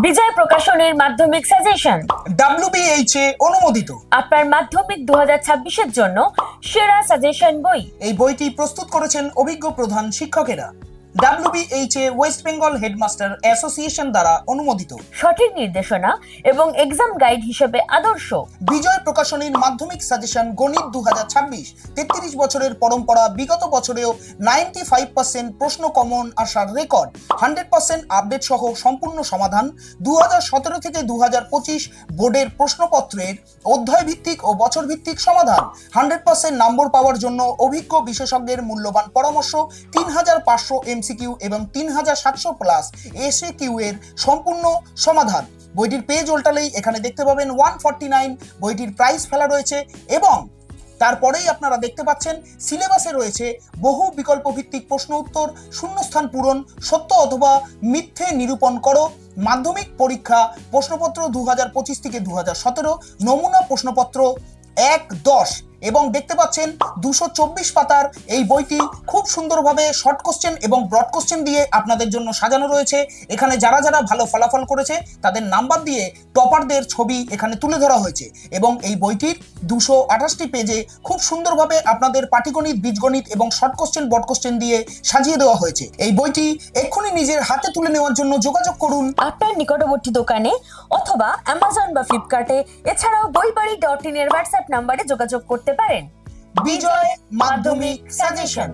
বিজয় প্রকাশনের মাধ্যমিক suggestion WBHA অনুমোদিত আপনার মাধ্যমিক 2026 এর জন্য সেরা সাজেশন বই। এই বইটি প্রস্তুত করেছেন অভিজ্ঞ প্রধান শিক্ষকেরা। WBHA West Bengal headmaster association দ্বারা অনুমোদিত। সঠিক নির্দেশনা এবং এক্সাম গাইড হিসেবে আদর্শ। বিজয় প্রকাশনীর মাধ্যমিক সাজেশন গণিত 2026 33 বছরের পরম্পরা, বিগত বছরেও 95% প্রশ্ন কমন আসার রেকর্ড, 100% আপডেট সহ সম্পূর্ণ সমাধান, 2017 থেকে 2025 বোর্ডের প্রশ্নপত্রের অধ্যায় ভিত্তিক ও বছর ভিত্তিক সমাধান, 100% নম্বর পাওয়ার জন্য অভিজ্ঞ বিশেষজ্ঞের মূল্যবান পরামর্শ, 3500 MCQ এবং 3700 প্লাস SAQ এর সম্পূর্ণ সমাধান। বইটির পেজ উল্টালেই এখানে দেখতে পাবেন 149 বইটির প্রাইস ফেলা রয়েছে এবং তারপরেই আপনারা দেখতে পাচ্ছেন সিলেবাসে রয়েছে বহু বিকল্প ভিত্তিক প্রশ্ন উত্তর, শূন্যস্থান পূরণ, সত্য অথবা মিথ্যে নিরূপণ করো, মাধ্যমিক পরীক্ষা প্রশ্নপত্র 2025 থেকে 2017, নমুনা প্রশ্নপত্র 1-10 এবং দেখতে পাচ্ছেন 224 পাতার এই বইটি খুব সুন্দরভাবে শর্ট কোশ্চেন এবং ব্রড কোশ্চেন দিয়ে আপনাদের জন্য সাজানো রয়েছে। এখানে যারা যারা ভালো ফলাফল করেছে তাদের নাম্বার দিয়ে টপারদের ছবি এখানে তুলে ধরা হয়েছে এবং এই বইটির 228টি পেজে খুব সুন্দরভাবে আপনাদের পাটিগণিত, বীজগণিত এবং শর্ট কোশ্চেন, ব্রড কোশ্চেন দিয়ে সাজিয়ে দেওয়া হয়েছে। এই বইটি এক্ষুনি নিজের হাতে তুলে নেওয়ার জন্য যোগাযোগ করুন আপনার নিকটবর্তী দোকানে অথবা অ্যামাজন বা ফ্লিপকার্টে। এছাড়াও বইবাড়ি.in এর হোয়াটসঅ্যাপ নম্বরে যোগাযোগ করতে পারেন। বিজয় মাধ্যমিক সাজেশন।